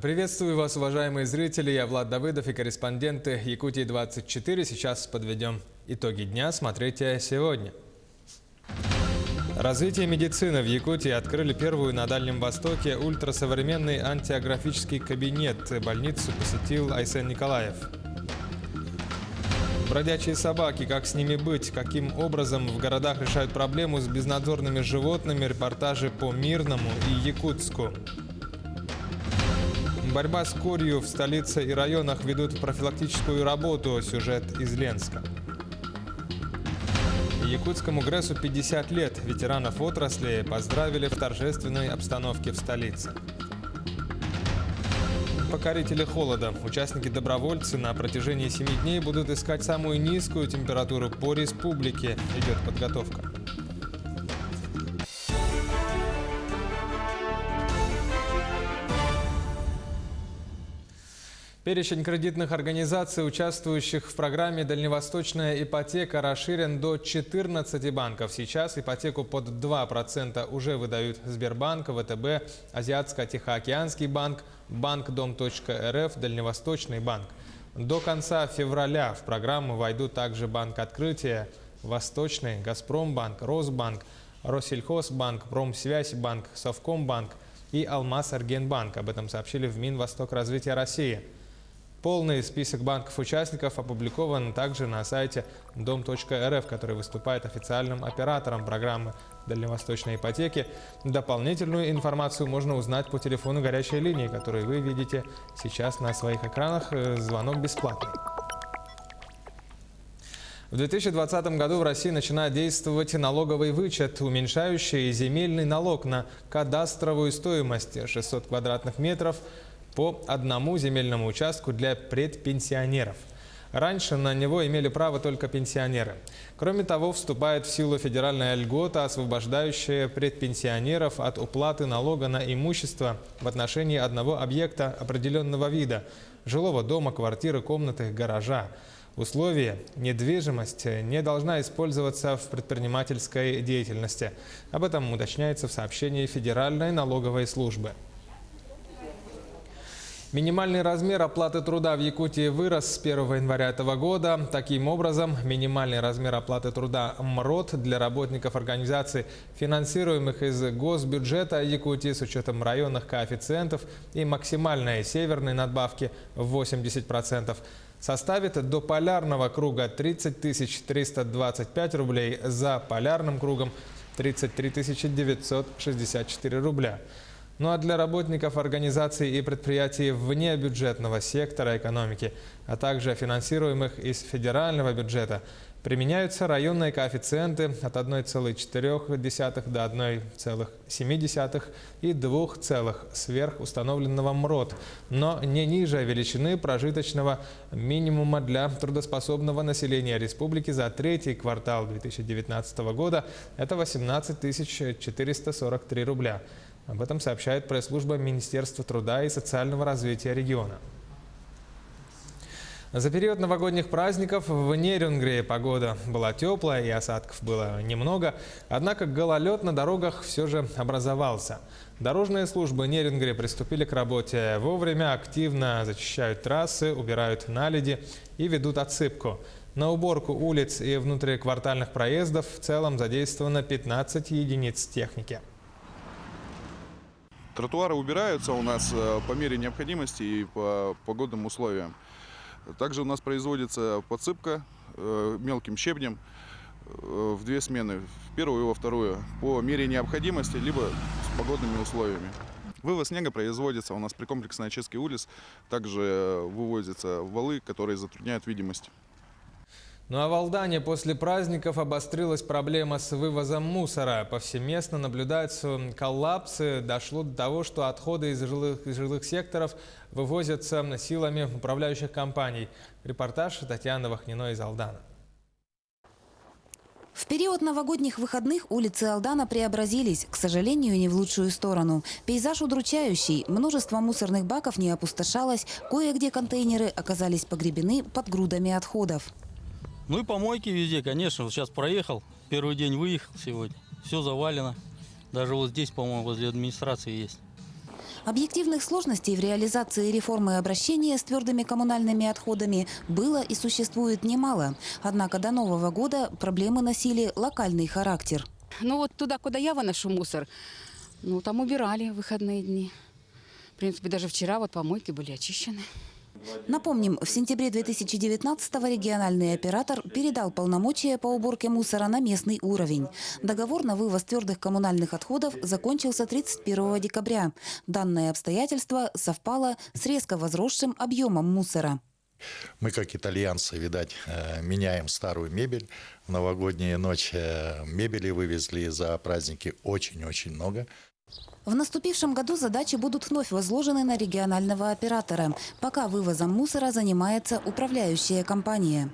Приветствую вас, уважаемые зрители. Я Влад Давыдов и корреспонденты Якутии-24. Сейчас подведем итоги дня. Смотрите сегодня. Развитие медицины в Якутии. Открыли первую на Дальнем Востоке ультрасовременный антиаграфический кабинет. Больницу посетил Айсен Николаев. Бродячие собаки. Как с ними быть? Каким образом в городах решают проблему с безнадзорными животными? Репортажи по Мирному и Якутску. Борьба с корью в столице и районах ведут профилактическую работу. Сюжет из Ленска. Якутскому ГРЭСу 50 лет. Ветеранов отрасли поздравили в торжественной обстановке в столице. Покорители холода. Участники-добровольцы на протяжении 7 дней будут искать самую низкую температуру по республике. Идет подготовка. Перечень кредитных организаций, участвующих в программе «Дальневосточная ипотека», расширен до 14 банков. Сейчас ипотеку под 2% уже выдают Сбербанк, ВТБ, Азиатско-Тихоокеанский банк, Банк Дом.РФ, Дальневосточный банк. До конца февраля в программу войдут также Банк Открытия, Восточный, Газпромбанк, Росбанк, Россельхозбанк, Промсвязьбанк, Совкомбанк и Алмаз-Аргенбанк. Об этом сообщили в Минвостокразвития России. Полный список банков-участников опубликован также на сайте Дом.РФ, который выступает официальным оператором программы дальневосточной ипотеки. Дополнительную информацию можно узнать по телефону горячей линии, который вы видите сейчас на своих экранах. Звонок бесплатный. В 2020 году в России начинает действовать налоговый вычет, уменьшающий земельный налог на кадастровую стоимость 600 квадратных метров по одному земельному участку для предпенсионеров. Раньше на него имели право только пенсионеры. Кроме того, вступает в силу федеральная льгота, освобождающая предпенсионеров от уплаты налога на имущество в отношении одного объекта определенного вида – жилого дома, квартиры, комнаты, гаража. Условие – недвижимость не должна использоваться в предпринимательской деятельности. Об этом уточняется в сообщении Федеральной налоговой службы. Минимальный размер оплаты труда в Якутии вырос с 1 января этого года. Таким образом, минимальный размер оплаты труда МРОТ для работников организаций, финансируемых из госбюджета Якутии с учетом районных коэффициентов и максимальной северной надбавки в 80%, составит до полярного круга 30 325 рублей, за полярным кругом 33 964 рубля. Ну а для работников организаций и предприятий вне бюджетного сектора экономики, а также финансируемых из федерального бюджета, применяются районные коэффициенты от 1,4 до 1,7 и 2 сверх установленного МРОТ, но не ниже величины прожиточного минимума для трудоспособного населения республики за третий квартал 2019 года – это 18 443 рубля. Об этом сообщает пресс-служба Министерства труда и социального развития региона. За период новогодних праздников в Нерюнгре погода была теплая и осадков было немного, однако гололед на дорогах все же образовался. Дорожные службы Нерюнгре приступили к работе вовремя, активно зачищают трассы, убирают наледи и ведут отсыпку. На уборку улиц и внутриквартальных проездов в целом задействовано 15 единиц техники. Тротуары убираются у нас по мере необходимости и по погодным условиям. Также у нас производится подсыпка мелким щебнем в 2 смены, в первую и во вторую, по мере необходимости, либо с погодными условиями. Вывоз снега производится у нас при комплексной очистке улиц, также вывозятся валы, которые затрудняют видимость. Ну а в Алдане после праздников обострилась проблема с вывозом мусора. Повсеместно наблюдаются коллапсы. Дошло до того, что отходы из жилых секторов вывозятся силами управляющих компаний. Репортаж Татьяны Вахниной из Алдана. В период новогодних выходных улицы Алдана преобразились, к сожалению, не в лучшую сторону. Пейзаж удручающий, множество мусорных баков не опустошалось, кое-где контейнеры оказались погребены под грудами отходов. Ну и помойки везде, конечно. Вот сейчас проехал, первый день выехал сегодня. Все завалено. Даже вот здесь, по-моему, возле администрации есть. Объективных сложностей в реализации реформы обращения с твердыми коммунальными отходами было и существует немало. Однако до Нового года проблемы носили локальный характер. Ну вот туда, куда я выношу мусор, ну там убирали в выходные дни. В принципе, даже вчера вот помойки были очищены. Напомним, в сентябре 2019-го региональный оператор передал полномочия по уборке мусора на местный уровень. Договор на вывоз твердых коммунальных отходов закончился 31 декабря. Данное обстоятельство совпало с резко возросшим объемом мусора. Мы, как итальянцы, видать, меняем старую мебель. В новогоднюю ночь мебели вывезли за праздники очень-очень много. В наступившем году задачи будут вновь возложены на регионального оператора. Пока вывозом мусора занимается управляющая компания.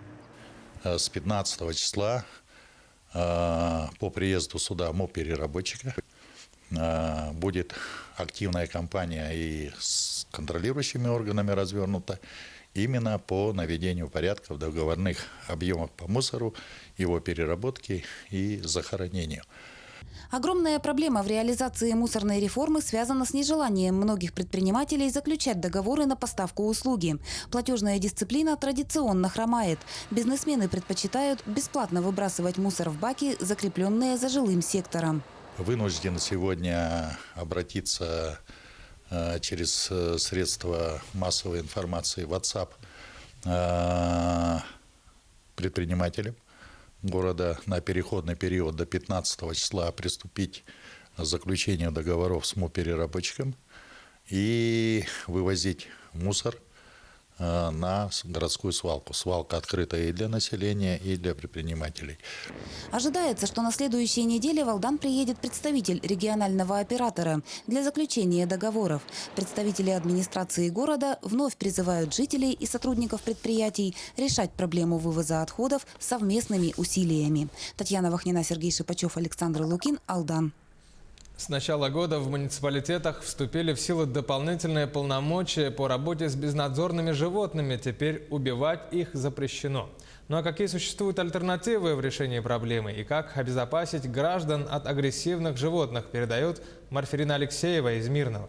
С 15 числа по приезду сюда моб-переработчика будет активная кампания и с контролирующими органами развернута именно по наведению порядка в договорных объемах по мусору, его переработке и захоронению. Огромная проблема в реализации мусорной реформы связана с нежеланием многих предпринимателей заключать договоры на поставку услуги. Платежная дисциплина традиционно хромает. Бизнесмены предпочитают бесплатно выбрасывать мусор в баки, закрепленные за жилым сектором. Вынужден сегодня обратиться через средства массовой информации WhatsApp предпринимателям города на переходный период до 15 числа приступить к заключению договоров с моб-переработчиком и вывозить мусор на городскую свалку. Свалка открыта и для населения, и для предпринимателей. Ожидается, что на следующей неделе в Алдан приедет представитель регионального оператора для заключения договоров. Представители администрации города вновь призывают жителей и сотрудников предприятий решать проблему вывоза отходов совместными усилиями. Татьяна Вахнина, Сергей Шипачев, Александр Лукин, Алдан. С начала года в муниципалитетах вступили в силу дополнительные полномочия по работе с безнадзорными животными. Теперь убивать их запрещено. Ну а какие существуют альтернативы в решении проблемы и как обезопасить граждан от агрессивных животных, передает Марфирина Алексеева из Мирного.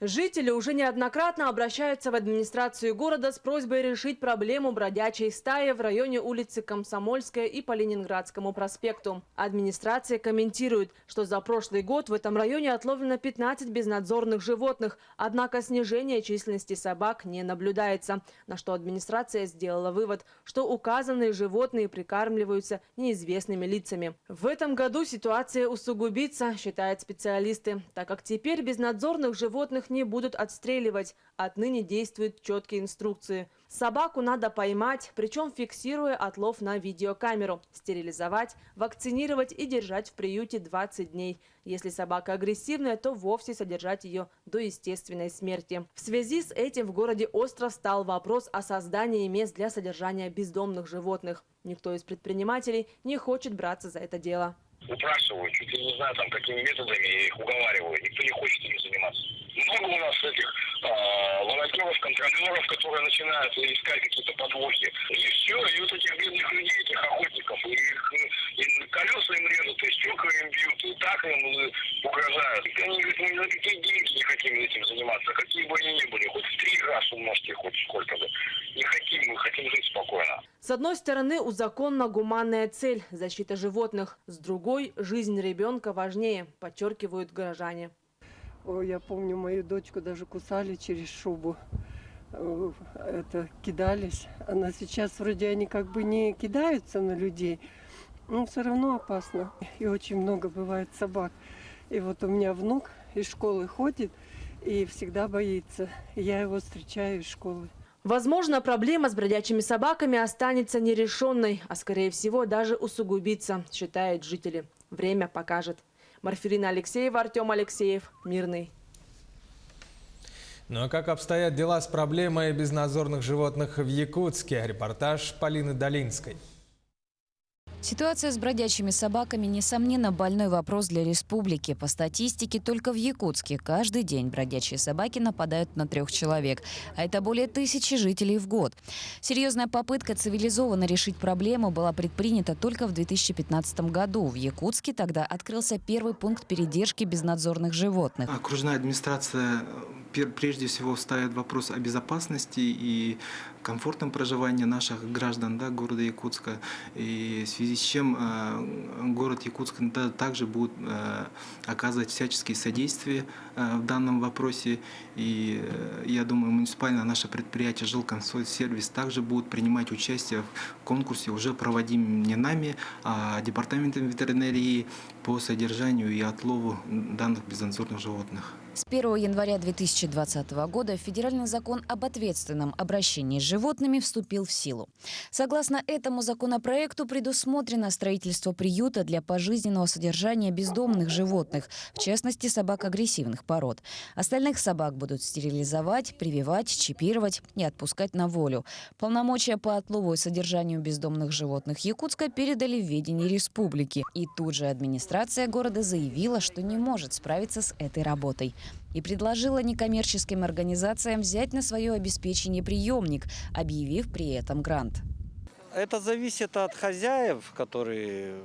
Жители уже неоднократно обращаются в администрацию города с просьбой решить проблему бродячей стаи в районе улицы Комсомольская и по Ленинградскому проспекту. Администрация комментирует, что за прошлый год в этом районе отловлено 15 безнадзорных животных, однако снижение численности собак не наблюдается. На что администрация сделала вывод, что указанные животные прикармливаются неизвестными лицами. В этом году ситуация усугубится, считают специалисты, так как теперь безнадзорных животных не будут отстреливать. Отныне действуют четкие инструкции. Собаку надо поймать, причем фиксируя отлов на видеокамеру, стерилизовать, вакцинировать и держать в приюте 20 дней. Если собака агрессивная, то вовсе содержать ее до естественной смерти. В связи с этим в городе остро встал вопрос о создании мест для содержания бездомных животных. Никто из предпринимателей не хочет браться за это дело. Упрашиваю, чуть ли не знаю, там, какими методами я их уговариваю. Никто не хочет этим заниматься. Много у нас этих волонтеров, контролеров, которые начинают искать какие-то подвохи. И все, и вот этих бедных людей, этих охотников, и колеса им режут, и стекла им бьют, и так им угрожают. И они говорят, мы за какие деньги не хотим этим заниматься, какие бы они ни были, хоть в 3 раз умножьте, хоть сколько-то. Не хотим, мы хотим жить спокойно. С одной стороны, у закона гуманная цель – защита животных. С другой – жизнь ребенка важнее, подчеркивают горожане. Ой, я помню, мою дочку даже кусали через шубу. Это кидались. Она сейчас вроде они как бы не кидаются на людей, но все равно опасно. И очень много бывает собак. И вот у меня внук из школы ходит и всегда боится. Я его встречаю из школы. Возможно, проблема с бродячими собаками останется нерешенной, а скорее всего даже усугубится, считают жители. Время покажет. Марфирина Алексеева, Артем Алексеев, Мирный. Ну а как обстоят дела с проблемой безнадзорных животных в Якутске? Репортаж Полины Долинской. Ситуация с бродячими собаками, несомненно, больной вопрос для республики. По статистике, только в Якутске каждый день бродячие собаки нападают на 3 человек. А это более 1000 жителей в год. Серьезная попытка цивилизованно решить проблему была предпринята только в 2015 году. В Якутске тогда открылся первый пункт передержки безнадзорных животных. Окружная администрация прежде всего ставит вопрос о безопасности и комфортном проживании наших граждан города Якутска. И в связи с чем город Якутск также будет оказывать всяческие содействия в данном вопросе. И я думаю, муниципальное наше предприятие «Жилкомсольсервис» также будет принимать участие в конкурсе, уже проводимом не нами, а департаментом ветеринарии по содержанию и отлову данных безнадзорных животных. С 1 января 2020 года федеральный закон об ответственном обращении с животными вступил в силу. Согласно этому законопроекту предусмотрено строительство приюта для пожизненного содержания бездомных животных, в частности собак агрессивных пород. Остальных собак будут стерилизовать, прививать, чипировать и отпускать на волю. Полномочия по отлову и содержанию бездомных животных Якутска передали в ведение республики. И тут же администрация города заявила, что не может справиться с этой работой. И предложила некоммерческим организациям взять на свое обеспечение приемник, объявив при этом грант. Это зависит от хозяев, которые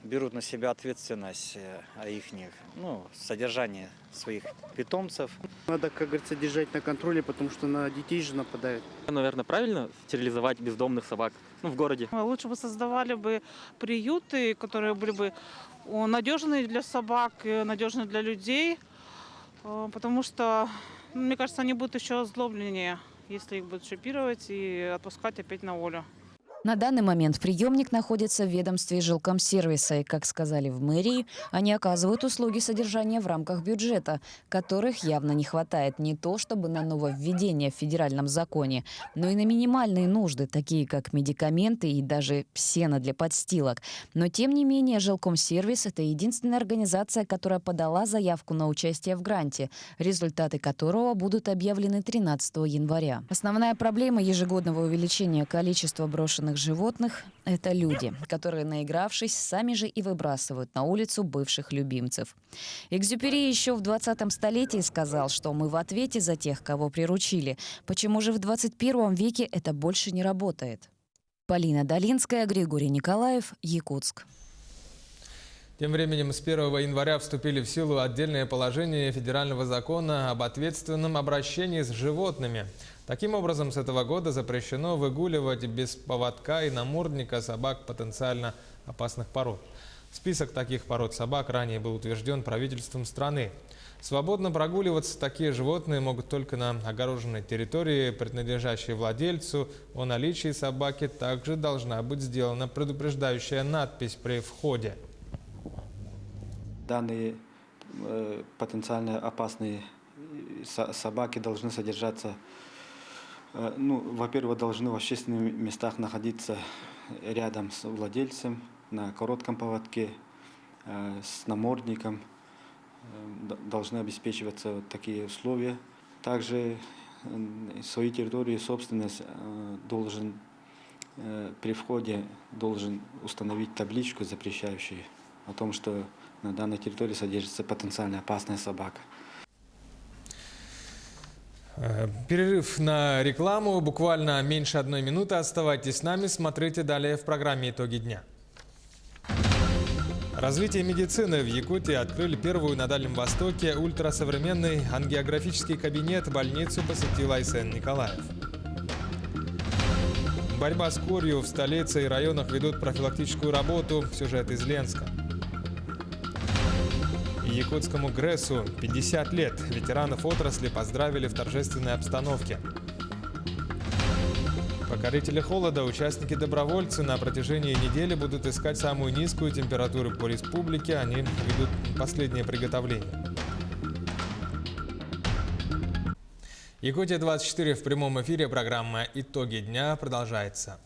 берут на себя ответственность о их содержании своих питомцев. Надо, как говорится, держать на контроле, потому что на детей же нападают. Наверное, правильно стерилизовать бездомных собак в городе. Лучше бы создавали бы приюты, которые были бы надежные для собак, надежные для людей. Потому что, мне кажется, они будут еще озлобленнее, если их будут чипировать и отпускать опять на волю. На данный момент приемник находится в ведомстве Жилкомсервиса. И, как сказали в мэрии, они оказывают услуги содержания в рамках бюджета, которых явно не хватает не то чтобы на нововведение в федеральном законе, но и на минимальные нужды, такие как медикаменты и даже сено для подстилок. Но, тем не менее, Жилкомсервис – это единственная организация, которая подала заявку на участие в гранте, результаты которого будут объявлены 13 января. Основная проблема ежегодного увеличения количества брошенных животных – это люди, которые, наигравшись, сами же и выбрасывают на улицу бывших любимцев. Экзюпери еще в 20 столетии сказал, что мы в ответе за тех, кого приручили. Почему же в 21 веке это больше не работает? Полина Долинская, Григорий Николаев, Якутск. Тем временем с 1 января вступили в силу отдельные положения федерального закона об ответственном обращении с животными. Таким образом, с этого года запрещено выгуливать без поводка и намордника собак потенциально опасных пород. Список таких пород собак ранее был утвержден правительством страны. Свободно прогуливаться такие животные могут только на огороженной территории, принадлежащей владельцу. О наличии собаки также должна быть сделана предупреждающая надпись при входе. Данные потенциально опасные собаки должны содержаться, во-первых, должны в общественных местах находиться рядом с владельцем, на коротком поводке, с намордником. Должны обеспечиваться такие условия. Также свою территорию, собственность должен при входе установить табличку, запрещающую о том, что на данной территории содержится потенциально опасная собака. Перерыв на рекламу. Буквально меньше 1 минуты. Оставайтесь с нами. Смотрите далее в программе «Итоги дня». Развитие медицины. В Якутии открыли первую на Дальнем Востоке ультрасовременный ангиографический кабинет. Больницу посетил Айсен Николаев. Борьба с корью. В столице и районах ведут профилактическую работу. Сюжет из Ленска. Якутскому ГРЭСу 50 лет. Ветеранов отрасли поздравили в торжественной обстановке. Покорители холода, участники-добровольцы на протяжении недели будут искать самую низкую температуру по республике. Они ведут последнее приготовление. Якутия-24 в прямом эфире. Программа «Итоги дня» продолжается.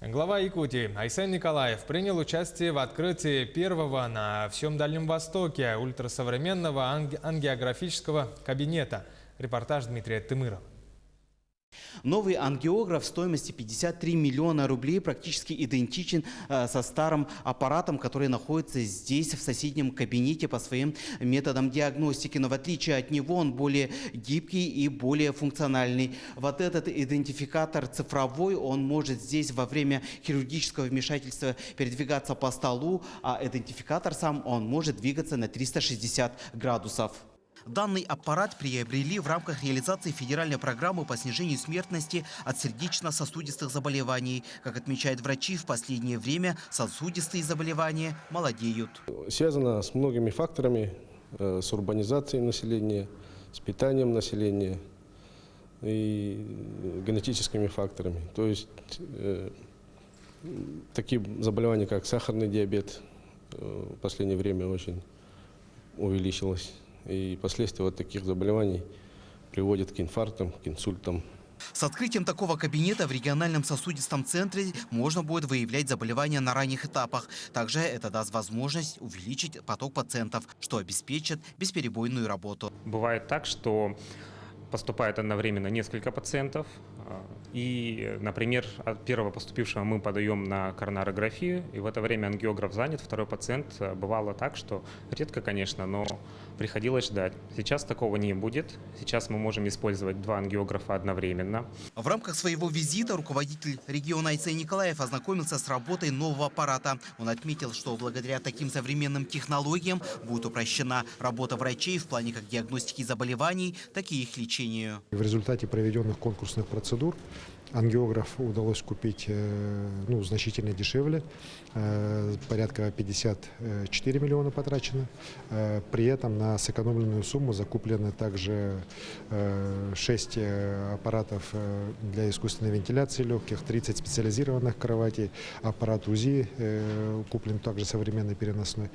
Глава Якутии Айсен Николаев принял участие в открытии первого на всем Дальнем Востоке ультрасовременного ангиографического кабинета. Репортаж Дмитрия Тымырова. Новый ангиограф стоимостью 53 миллиона рублей практически идентичен со старым аппаратом, который находится здесь, в соседнем кабинете, по своим методам диагностики. Но в отличие от него он более гибкий и более функциональный. Вот этот идентификатор цифровой, он может здесь во время хирургического вмешательства передвигаться по столу, а идентификатор сам, он может двигаться на 360 градусов. Данный аппарат приобрели в рамках реализации федеральной программы по снижению смертности от сердечно-сосудистых заболеваний. Как отмечают врачи, в последнее время сосудистые заболевания молодеют. Связано с многими факторами, с урбанизацией населения, с питанием населения и генетическими факторами. То есть такие заболевания, как сахарный диабет, в последнее время очень увеличилось. И последствия вот таких заболеваний приводят к инфарктам, к инсультам. С открытием такого кабинета в региональном сосудистом центре можно будет выявлять заболевания на ранних этапах. Также это даст возможность увеличить поток пациентов, что обеспечит бесперебойную работу. Бывает так, что поступает одновременно несколько пациентов. И, например, от первого поступившего мы подаем на коронарографию, и в это время ангиограф занят, второй пациент. Бывало так, что редко, конечно, но приходилось ждать. Сейчас такого не будет. Сейчас мы можем использовать 2 ангиографа одновременно. В рамках своего визита руководитель региона Айцей Николаев ознакомился с работой нового аппарата. Он отметил, что благодаря таким современным технологиям будет упрощена работа врачей в плане как диагностики заболеваний, так и их лечения. В результате проведенных конкурсных процедур ангиограф удалось купить значительно дешевле, порядка 54 миллиона потрачено. При этом на сэкономленную сумму закуплены также 6 аппаратов для искусственной вентиляции легких, 30 специализированных кроватей, аппарат УЗИ куплен также современный переносной.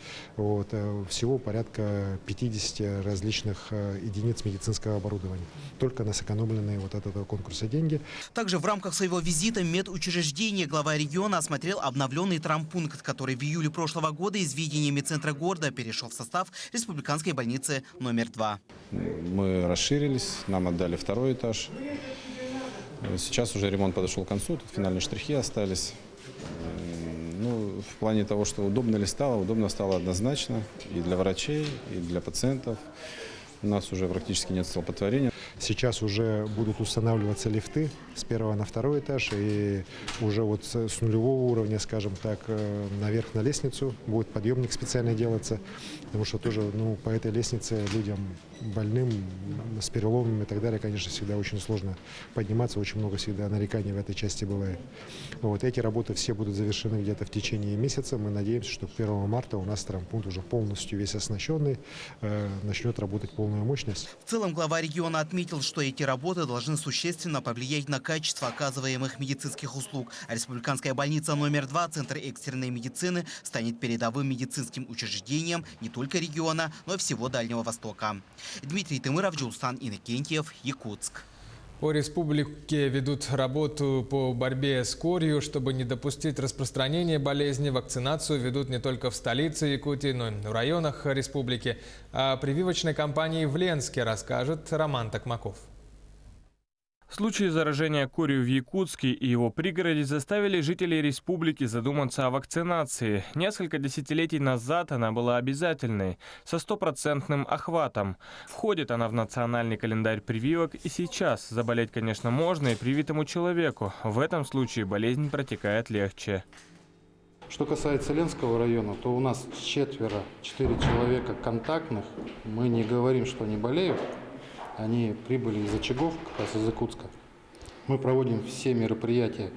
Всего порядка 50 различных единиц медицинского оборудования, только на сэкономленные от этого конкурса деньги. Также в рамках своего визита в медучреждение глава региона осмотрел обновленный травмпункт, который в июле прошлого года из ведения медцентра города перешел в состав республиканской больницы номер 2. Мы расширились, нам отдали 2-й этаж. Сейчас уже ремонт подошел к концу, тут финальные штрихи остались. В плане того, что удобно стало однозначно и для врачей, и для пациентов. У нас уже практически нет столпотворения. Сейчас уже будут устанавливаться лифты с 1-го на 2-й этаж, и уже с нулевого уровня, скажем так, наверх на лестницу будет подъемник специально делаться, потому что тоже по этой лестнице людям больным с переломами и так далее, конечно, всегда очень сложно подниматься, очень много всегда нареканий в этой части бывает. Эти работы все будут завершены где-то в течение месяца. Мы надеемся, что к 1 марта у нас травмпункт уже полностью весь оснащенный, начнет работать полную мощность. В целом глава региона отметил, что эти работы должны существенно повлиять на качество оказываемых медицинских услуг. А республиканская больница номер 2, Центр экстренной медицины, станет передовым медицинским учреждением не только региона, но и всего Дальнего Востока. Дмитрий Тымыров, Джулстан Иннокентьев, Якутск. По республике ведут работу по борьбе с корью. Чтобы не допустить распространения болезни, вакцинацию ведут не только в столице Якутии, но и в районах республики. О прививочной кампании в Ленске расскажет Роман Токмаков. Случаи заражения корью в Якутске и его пригороде заставили жителей республики задуматься о вакцинации. Несколько десятилетий назад она была обязательной, со 100% охватом. Входит она в национальный календарь прививок, и сейчас заболеть, конечно, можно и привитому человеку. В этом случае болезнь протекает легче. Что касается Ленского района, то у нас 4 человека контактных. Мы не говорим, что они болеют. Они прибыли из очагов, как раз из Якутска. Мы проводим все мероприятия,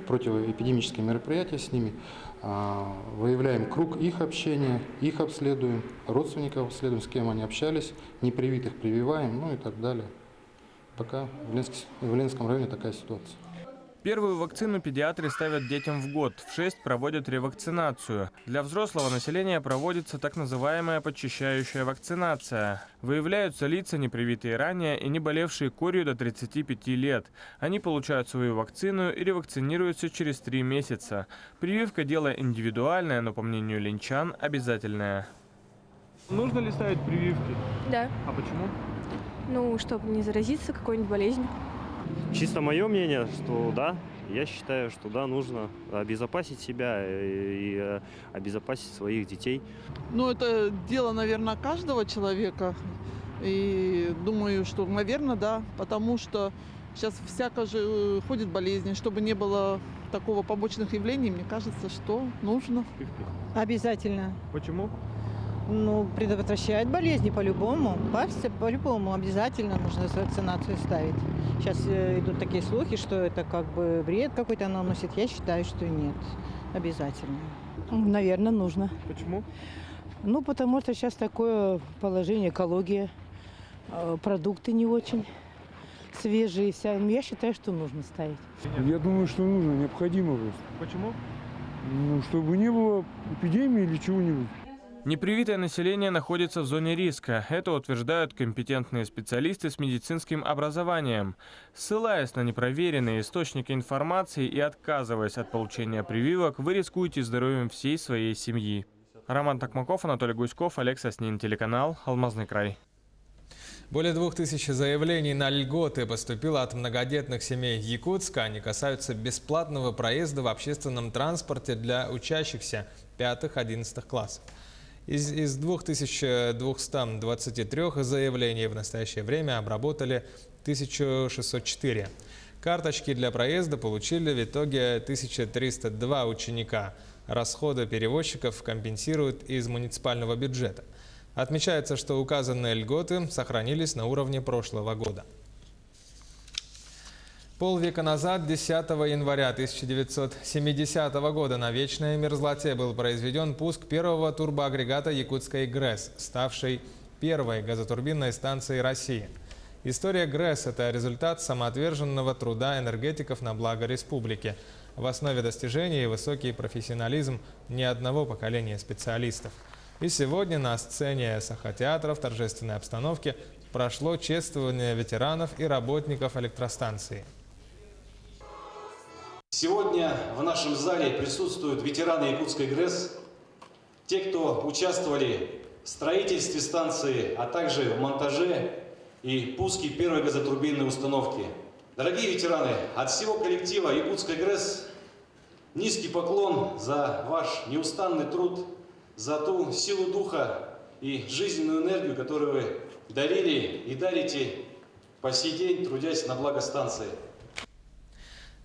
противоэпидемические мероприятия с ними. Выявляем круг их общения, их обследуем, родственников обследуем, с кем они общались, непривитых прививаем, и так далее. Пока в Ленском районе такая ситуация. Первую вакцину педиатры ставят детям в год. В 6 проводят ревакцинацию. Для взрослого населения проводится так называемая подчищающая вакцинация. Выявляются лица, не привитые ранее и не болевшие корью до 35 лет. Они получают свою вакцину и ревакцинируются через 3 месяца. Прививка – дело индивидуальное, но, по мнению ленчан, обязательное. Нужно ли ставить прививки? Да. А почему? Чтобы не заразиться какой-нибудь болезнью. Чисто мое мнение, что да, я считаю, что да, нужно обезопасить себя и обезопасить своих детей. Ну, это дело, наверное, каждого человека. И думаю, что, наверное, да, потому что сейчас всяко же ходит болезни. Чтобы не было такого побочных явлений, мне кажется, что нужно. Обязательно. Почему? Ну, предотвращает болезни по-любому. Пасться по-любому обязательно нужно вакцинацию ставить. Сейчас идут такие слухи, что это как бы вред какой-то наносит. Я считаю, что нет. Обязательно. Наверное, нужно. Почему? Ну, потому что сейчас такое положение, экология, продукты не очень свежие. Я считаю, что нужно ставить. Я думаю, что нужно, необходимо просто. Почему? Ну, чтобы не было эпидемии или чего-нибудь. Непривитое население находится в зоне риска. Это утверждают компетентные специалисты с медицинским образованием. Ссылаясь на непроверенные источники информации и отказываясь от получения прививок, вы рискуете здоровьем всей своей семьи. Роман Токмаков, Анатолий Гуськов, Олег Соснин, телеканал «Алмазный край». Более 2000 заявлений на льготы поступило от многодетных семей Якутска. Они касаются бесплатного проезда в общественном транспорте для учащихся 5-11 классов. Из 2223 заявлений в настоящее время обработали 1604. Карточки для проезда получили в итоге 1302 ученика. Расходы перевозчиков компенсируют из муниципального бюджета. Отмечается, что указанные льготы сохранились на уровне прошлого года. Полвека назад, 10 января 1970 года, на вечной мерзлоте был произведен пуск первого турбоагрегата якутской ГРЭС, ставшей первой газотурбинной станцией России. История ГРЭС – это результат самоотверженного труда энергетиков на благо республики. В основе достижений высокий профессионализм ни одного поколения специалистов. И сегодня на сцене Сахатеатра в торжественной обстановке прошло чествование ветеранов и работников электростанции. Сегодня в нашем зале присутствуют ветераны якутской ГРЭС, те, кто участвовали в строительстве станции, а также в монтаже и пуске первой газотурбинной установки. Дорогие ветераны, от всего коллектива якутской ГРЭС низкий поклон за ваш неустанный труд, за ту силу духа и жизненную энергию, которую вы дарили и дарите по сей день, трудясь на благо станции.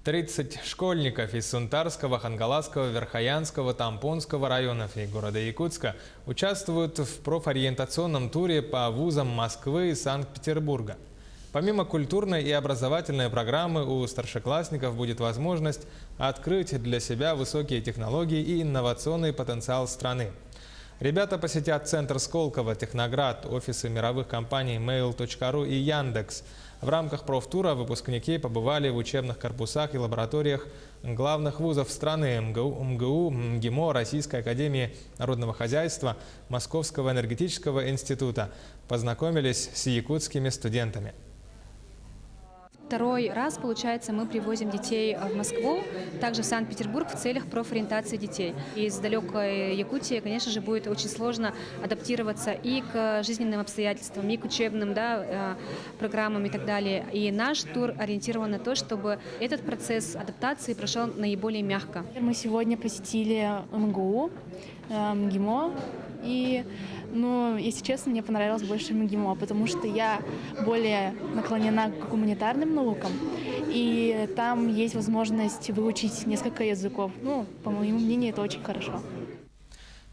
30 школьников из Сунтарского, Хангаласского, Верхоянского, Тампонского районов и города Якутска участвуют в профориентационном туре по вузам Москвы и Санкт-Петербурга. Помимо культурной и образовательной программы, у старшеклассников будет возможность открыть для себя высокие технологии и инновационный потенциал страны. Ребята посетят центр Сколково, Техноград, офисы мировых компаний Mail.ru и Яндекс. В рамках профтура выпускники побывали в учебных корпусах и лабораториях главных вузов страны: МГУ, МГИМО, Российской академии народного хозяйства, Московского энергетического института. Познакомились с якутскими студентами. Второй раз, получается, мы привозим детей в Москву, также в Санкт-Петербург в целях профориентации детей. Из далекой Якутии, конечно же, будет очень сложно адаптироваться и к жизненным обстоятельствам, и к учебным программам и так далее. И наш тур ориентирован на то, чтобы этот процесс адаптации прошел наиболее мягко. Мы сегодня посетили МГУ, МГИМО, и, если честно, мне понравилось больше МГИМО, потому что я более наклонена к гуманитарным наукам, и там есть возможность выучить несколько языков. По моему мнению, это очень хорошо.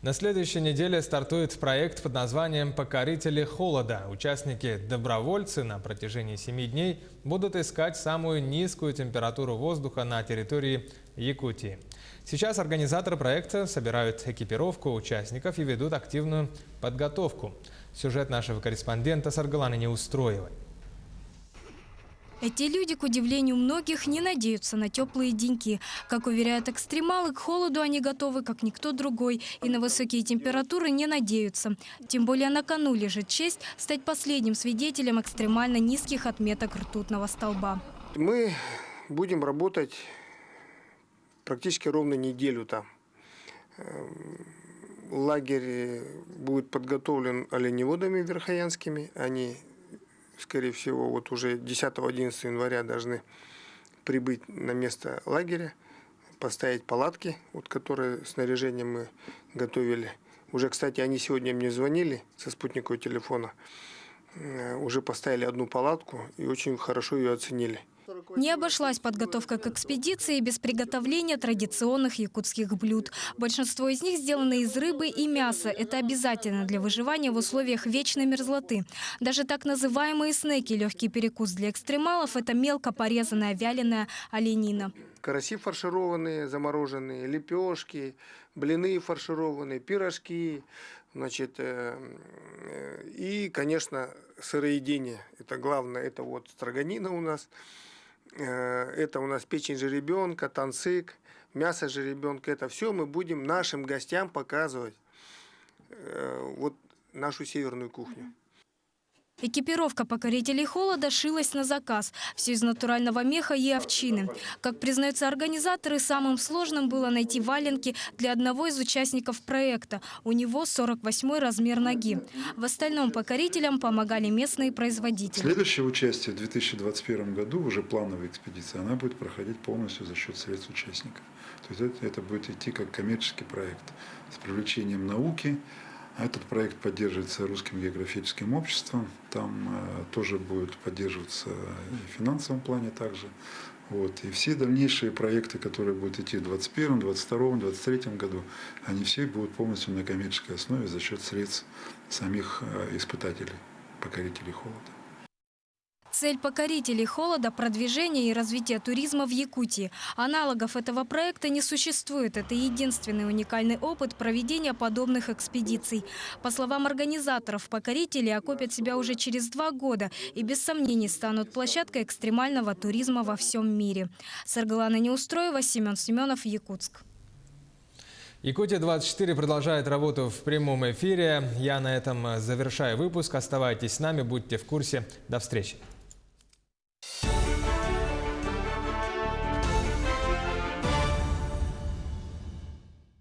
На следующей неделе стартует проект под названием «Покорители холода». Участники-добровольцы на протяжении 7 дней будут искать самую низкую температуру воздуха на территории Якутии. Сейчас организаторы проекта собирают экипировку участников и ведут активную подготовку. Сюжет нашего корреспондента Саргаланы Неустроевой. Эти люди, к удивлению многих, не надеются на теплые деньки. Как уверяют экстремалы, к холоду они готовы, как никто другой, и на высокие температуры не надеются. Тем более на кону лежит честь стать последним свидетелем экстремально низких отметок ртутного столба. Мы будем работать практически ровно неделю там. Лагерь будет подготовлен оленеводами верхоянскими. Они скорее всего, вот уже 10-11 января должны прибыть на место лагеря, поставить палатки, вот, которые снаряжением мы готовили. Уже, кстати, они сегодня мне звонили со спутникового телефона. Уже поставили одну палатку и очень хорошо ее оценили. Не обошлась подготовка к экспедиции без приготовления традиционных якутских блюд. Большинство из них сделаны из рыбы и мяса. Это обязательно для выживания в условиях вечной мерзлоты. Даже так называемые снеки, легкий перекус для экстремалов, это мелко порезанная вяленая оленина. Караси фаршированные, замороженные, лепешки, блины фаршированные, пирожки, значит, и, конечно, сыроедение. Это главное, это вот строганина у нас. Это у нас печень жеребенка, танцик, мясо жеребенка. Это все мы будем нашим гостям показывать. Вот нашу северную кухню. Экипировка покорителей холода шилась на заказ. Все из натурального меха и овчины. Как признаются организаторы, самым сложным было найти валенки для одного из участников проекта. У него 48-й размер ноги. В остальном покорителям помогали местные производители. Следующее участие в 2021 году, уже плановая экспедиция, она будет проходить полностью за счет средств участников. То есть это будет идти как коммерческий проект с привлечением науки. Этот проект поддерживается Русским географическим обществом. Там тоже будет поддерживаться и в финансовом плане также. Вот. И все дальнейшие проекты, которые будут идти в 2021, 2022, 2023 году, они все будут полностью на коммерческой основе за счет средств самих испытателей, покорителей холода. Цель покорителей холода – продвижение и развитие туризма в Якутии. Аналогов этого проекта не существует. Это единственный уникальный опыт проведения подобных экспедиций. По словам организаторов, покорители окопят себя уже через 2 года и без сомнений станут площадкой экстремального туризма во всем мире. Саргалана Неустроева, Семен Семенов, Якутск. Якутия-24 продолжает работу в прямом эфире. Я на этом завершаю выпуск. Оставайтесь с нами, будьте в курсе. До встречи.